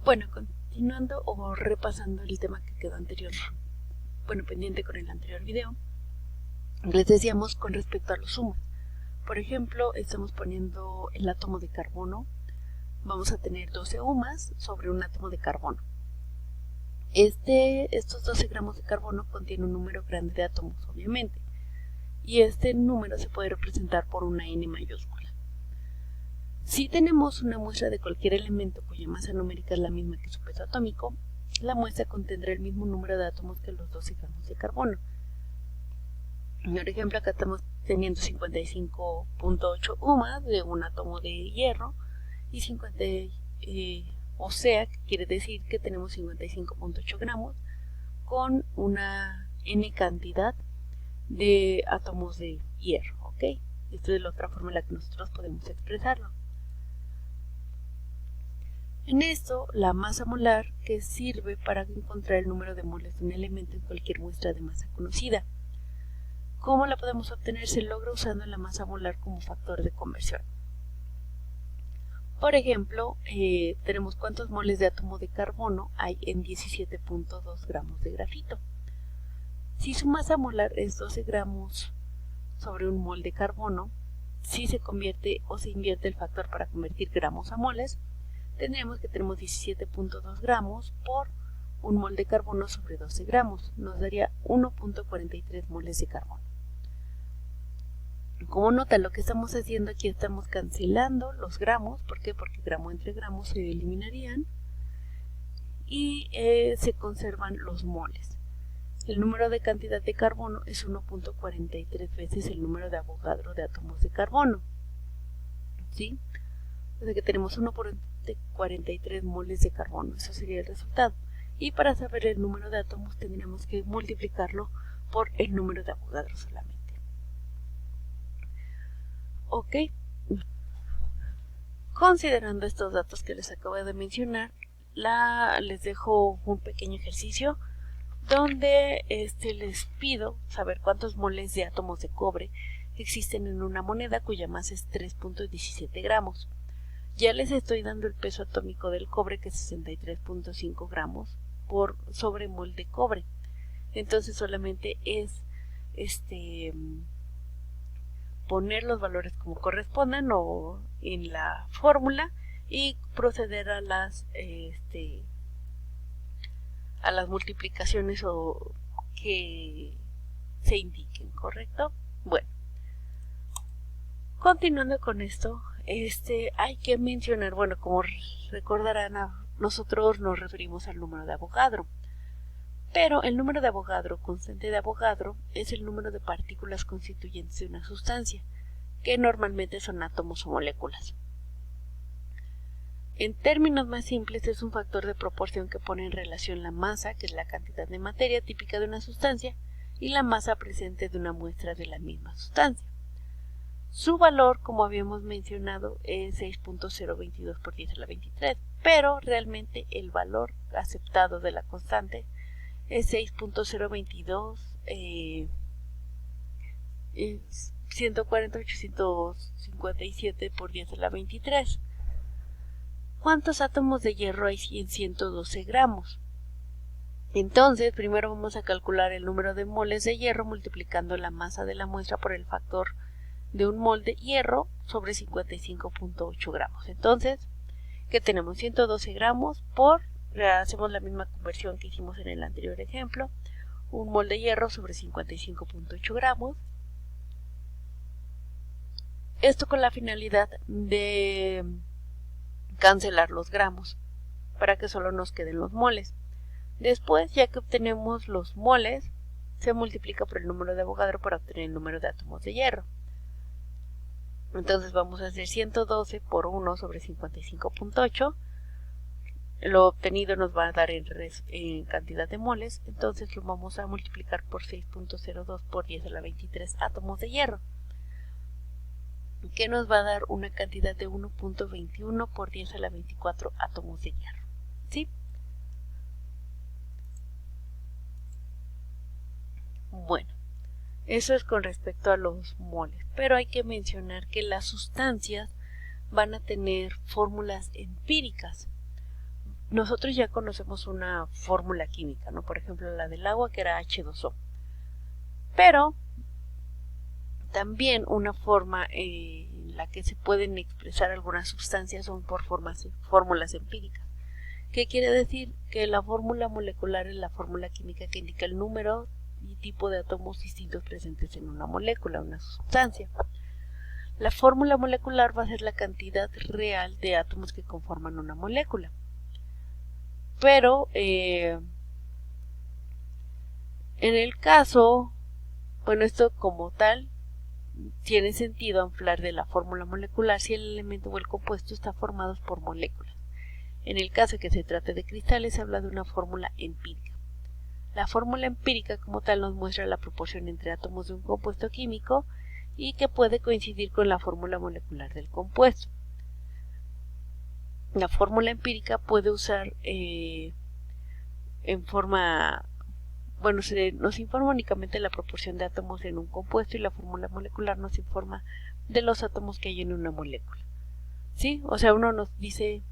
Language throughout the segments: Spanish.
Bueno, continuando o repasando el tema que quedó pendiente con el anterior video, les decíamos con respecto a los sumas. Por ejemplo, estamos poniendo el átomo de carbono, vamos a tener 12 UMAS sobre un átomo de carbono. Estos 12 gramos de carbono contienen un número grande de átomos, obviamente, y este número se puede representar por una N mayúscula. Si tenemos una muestra de cualquier elemento cuya masa numérica es la misma que su peso atómico, la muestra contendrá el mismo número de átomos que los 12 gramos de carbono. Por ejemplo, acá estamos teniendo 55.8 UMAS de un átomo de hierro y 50, o sea, que quiere decir que tenemos 55.8 gramos con una N cantidad de átomos de hierro, ¿ok? Esta es la otra forma en la que nosotros podemos expresarlo. En esto, la masa molar que sirve para encontrar el número de moles de un elemento en cualquier muestra de masa conocida. ¿Cómo la podemos obtener? Se logra usando la masa molar como factor de conversión. Por ejemplo, tenemos cuántos moles de átomo de carbono hay en 17.2 gramos de grafito. Si su masa molar es 12 gramos sobre un mol de carbono, si se convierte o se invierte el factor para convertir gramos a moles, tendremos que tenemos 17.2 gramos por un mol de carbono sobre 12 gramos. Nos daría 1.43 moles de carbono. Como nota, lo que estamos haciendo aquí, estamos cancelando los gramos. ¿Por qué? Porque gramo entre gramos se eliminarían y se conservan los moles. El número de cantidad de carbono es 1.43 veces el número de Avogadro de átomos de carbono. ¿Sí? O sea que tenemos 1.43 moles de carbono. Eso sería el resultado. Y para saber el número de átomos tendríamos que multiplicarlo por el número de Avogadro solamente. Ok. Considerando estos datos que les acabo de mencionar, les dejo un pequeño ejercicio donde les pido saber cuántos moles de átomos de cobre existen en una moneda cuya masa es 3.17 gramos. Ya les estoy dando el peso atómico del cobre, que es 63.5 gramos por sobre mol de cobre. Entonces solamente es poner los valores como correspondan o en la fórmula y proceder a las multiplicaciones o que se indiquen, ¿correcto? Bueno, continuando con esto, hay que mencionar, bueno, como recordarán, nosotros nos referimos al número de Avogadro, pero el número de Avogadro, constante de Avogadro, es el número de partículas constituyentes de una sustancia, que normalmente son átomos o moléculas. En términos más simples, es un factor de proporción que pone en relación la masa, que es la cantidad de materia típica de una sustancia, y la masa presente de una muestra de la misma sustancia. Su valor, como habíamos mencionado, es 6.022 por 10 a la 23, pero realmente el valor aceptado de la constante es 6.022 140.857 por 10 a la 23. ¿Cuántos átomos de hierro hay en 112 gramos? Entonces, primero vamos a calcular el número de moles de hierro multiplicando la masa de la muestra por el factor de un mol de hierro sobre 55.8 gramos. Entonces, ¿qué tenemos? 112 gramos por, hacemos la misma conversión que hicimos en el anterior ejemplo, un mol de hierro sobre 55.8 gramos. Esto con la finalidad de cancelar los gramos para que solo nos queden los moles. Después, ya que obtenemos los moles, se multiplica por el número de Avogadro para obtener el número de átomos de hierro. Entonces vamos a hacer 112 por 1 sobre 55.8. Lo obtenido nos va a dar en cantidad de moles, entonces lo vamos a multiplicar por 6.02 por 10 a la 23 átomos de hierro, que nos va a dar una cantidad de 1.21 por 10 a la 24 átomos de hierro. ¿Sí? Bueno, eso es con respecto a los moles, pero hay que mencionar que las sustancias van a tener fórmulas empíricas. nosotros ya conocemos una fórmula química, ¿no? Por ejemplo, la del agua, que era H2O. Pero también una forma en la que se pueden expresar algunas sustancias son por fórmulas empíricas. ¿Qué quiere decir? Que la fórmula molecular es la fórmula química que indica el número y tipo de átomos distintos presentes en una molécula, una sustancia. La fórmula molecular va a ser la cantidad real de átomos que conforman una molécula. Pero en el caso, bueno, esto como tal tiene sentido hablar de la fórmula molecular si el elemento o el compuesto está formado por moléculas. En el caso que se trate de cristales, se habla de una fórmula empírica. La fórmula empírica como tal nos muestra la proporción entre átomos de un compuesto químico y que puede coincidir con la fórmula molecular del compuesto. La fórmula empírica puede usar nos informa únicamente la proporción de átomos en un compuesto y la fórmula molecular nos informa de los átomos que hay en una molécula. ¿Sí? O sea, uno nos dice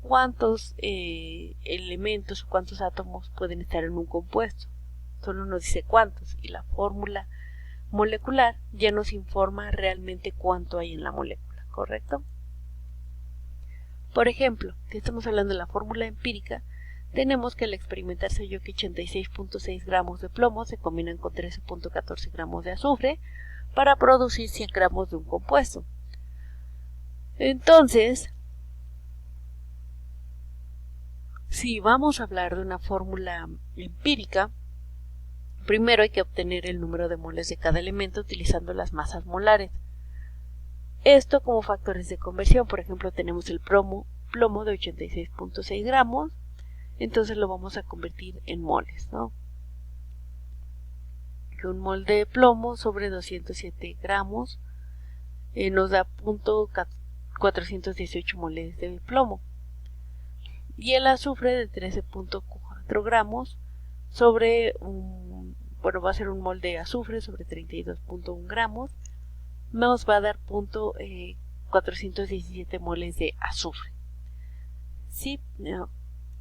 cuántos elementos o cuántos átomos pueden estar en un compuesto. Solo nos dice cuántos, y la fórmula molecular ya nos informa realmente cuánto hay en la molécula, ¿correcto? Por ejemplo, si estamos hablando de la fórmula empírica, tenemos que al experimentar se halló que 86.6 gramos de plomo se combinan con 13.14 gramos de azufre para producir 100 gramos de un compuesto. Entonces, si vamos a hablar de una fórmula empírica, primero hay que obtener el número de moles de cada elemento utilizando las masas molares. Esto como factores de conversión. Por ejemplo, tenemos el plomo de 86.6 gramos, entonces lo vamos a convertir en moles, ¿no? Que un mol de plomo sobre 207 gramos nos da 418 moles de plomo. Y el azufre de 13.4 gramos sobre va a ser un mol de azufre sobre 32.1 gramos, nos va a dar 417 moles de azufre. Sí,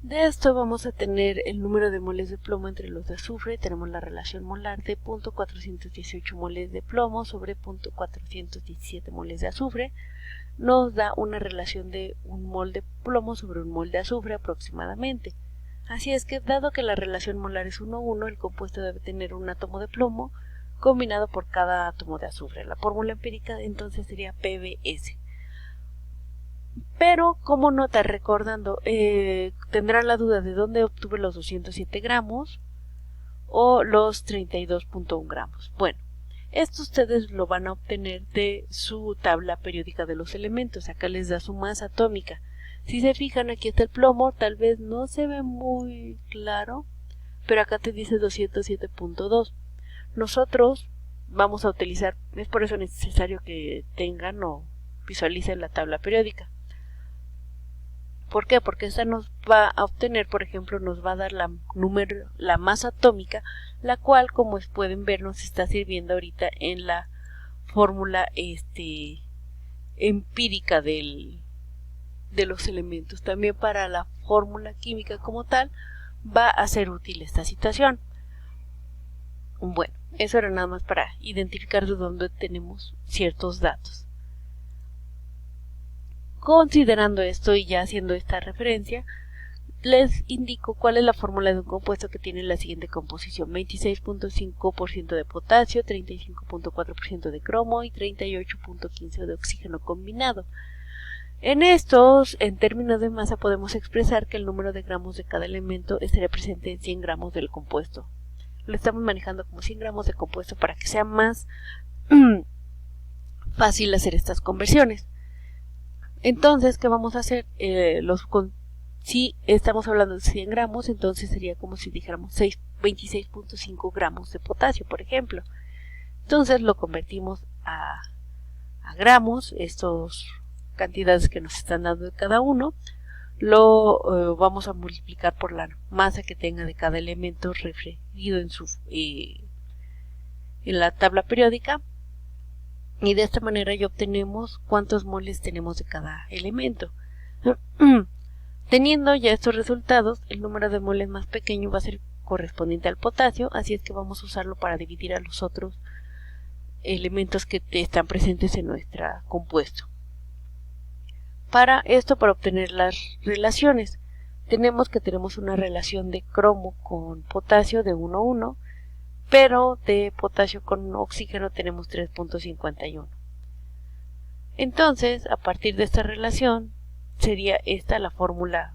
de esto vamos a tener el número de moles de plomo entre los de azufre. Tenemos la relación molar de 418 moles de plomo sobre 417 moles de azufre. Nos da una relación de un mol de plomo sobre un mol de azufre aproximadamente. Así es que, dado que la relación molar es 1:1, el compuesto debe tener un átomo de plomo combinado por cada átomo de azufre. La fórmula empírica entonces sería PbS. Pero, como nota, recordando, tendrán la duda de dónde obtuve los 207 gramos o los 32.1 gramos. Bueno, esto ustedes lo van a obtener de su tabla periódica de los elementos. Acá les da su masa atómica. Si se fijan, aquí está el plomo, tal vez no se ve muy claro, pero acá te dice 207.2. Nosotros vamos a utilizar, es por eso necesario que tengan o visualicen la tabla periódica. ¿Por qué? Porque esta nos va a obtener, por ejemplo, nos va a dar la masa atómica, la cual, como pueden ver, nos está sirviendo ahorita en la fórmula empírica de los elementos. También para la fórmula química como tal va a ser útil esta situación. Bueno, eso era nada más para identificar de dónde tenemos ciertos datos. Considerando esto y ya haciendo esta referencia, les indico cuál es la fórmula de un compuesto que tiene la siguiente composición: 26.5% de potasio, 35.4% de cromo y 38.15% de oxígeno combinado. En estos, en términos de masa, podemos expresar que el número de gramos de cada elemento estaría presente en 100 gramos del compuesto. Lo estamos manejando como 100 gramos de compuesto para que sea más fácil hacer estas conversiones. Entonces, ¿qué vamos a hacer? Si estamos hablando de 100 gramos, entonces sería como si dijéramos 26.5 gramos de potasio, por ejemplo. Entonces lo convertimos a gramos, estas cantidades que nos están dando de cada uno, lo vamos a multiplicar por la masa que tenga de cada elemento referido en la tabla periódica. Y de esta manera ya obtenemos cuántos moles tenemos de cada elemento. Teniendo ya estos resultados, el número de moles más pequeño va a ser correspondiente al potasio, así es que vamos a usarlo para dividir a los otros elementos que están presentes en nuestro compuesto. Para obtener las relaciones, tenemos una relación de cromo con potasio de 1:1, pero de potasio con oxígeno tenemos 3.51. Entonces, a partir de esta relación, sería esta la fórmula,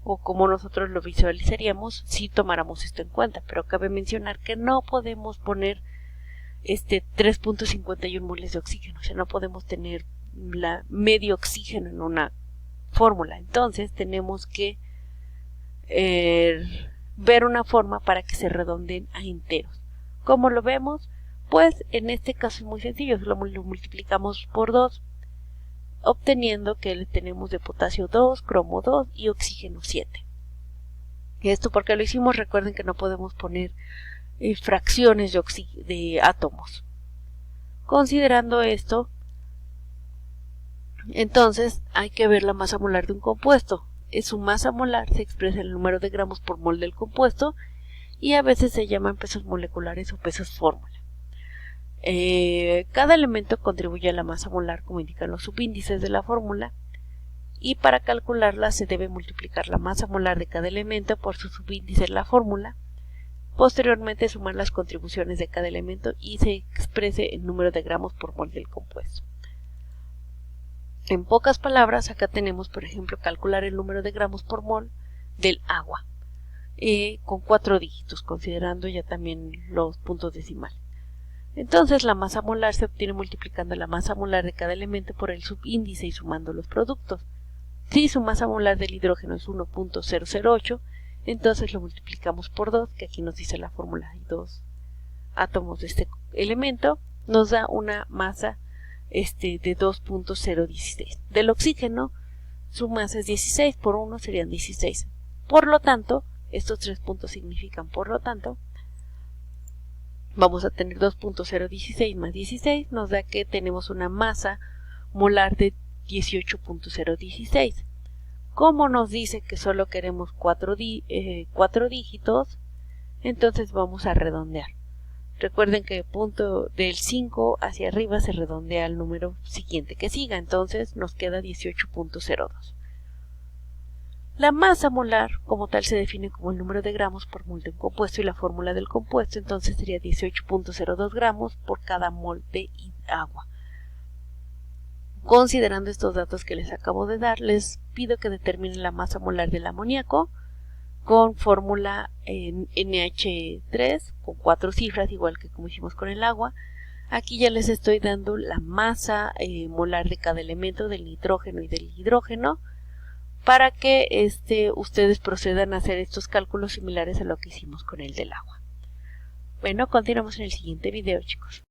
o como nosotros lo visualizaríamos si tomáramos esto en cuenta, pero cabe mencionar que no podemos poner 3.51 moles de oxígeno, o sea, no podemos tener medio oxígeno en una fórmula. Entonces tenemos que ver una forma para que se redondeen a enteros. ¿Cómo lo vemos? Pues en este caso es muy sencillo, lo multiplicamos por 2, obteniendo que tenemos de potasio 2, cromo 2 y oxígeno 7. Esto porque lo hicimos, recuerden que no podemos poner fracciones de átomos. Considerando esto, entonces hay que ver la masa molar de un compuesto. Su masa molar se expresa en el número de gramos por mol del compuesto y a veces se llaman pesos moleculares o pesos fórmula. Cada elemento contribuye a la masa molar como indican los subíndices de la fórmula, y para calcularla se debe multiplicar la masa molar de cada elemento por su subíndice en la fórmula, posteriormente sumar las contribuciones de cada elemento y se exprese el número de gramos por mol del compuesto. En pocas palabras, acá tenemos, por ejemplo, calcular el número de gramos por mol del agua con 4 dígitos, considerando ya también los puntos decimales. Entonces la masa molar se obtiene multiplicando la masa molar de cada elemento por el subíndice y sumando los productos. Si su masa molar del hidrógeno es 1.008, entonces lo multiplicamos por 2, que aquí nos dice la fórmula, hay 2 átomos de este elemento, nos da una masa de 2.016. Del oxígeno, su masa es 16, por 1 serían 16. Por lo tanto, estos 3 puntos significan, por lo tanto, vamos a tener 2.016 más 16, nos da que tenemos una masa molar de 18.016. Como nos dice que solo queremos 4 dígitos, entonces vamos a redondear. Recuerden que el punto del 5 hacia arriba se redondea al número siguiente que siga, entonces nos queda 18.02. La masa molar como tal se define como el número de gramos por mol de un compuesto y la fórmula del compuesto, entonces sería 18.02 gramos por cada mol de agua. Considerando estos datos que les acabo de dar, les pido que determinen la masa molar del amoníaco con fórmula NH3 con 4 cifras, igual que como hicimos con el agua. Aquí ya les estoy dando la masa molar de cada elemento del nitrógeno y del hidrógeno para que ustedes procedan a hacer estos cálculos similares a lo que hicimos con el del agua. Bueno, continuamos en el siguiente video, chicos.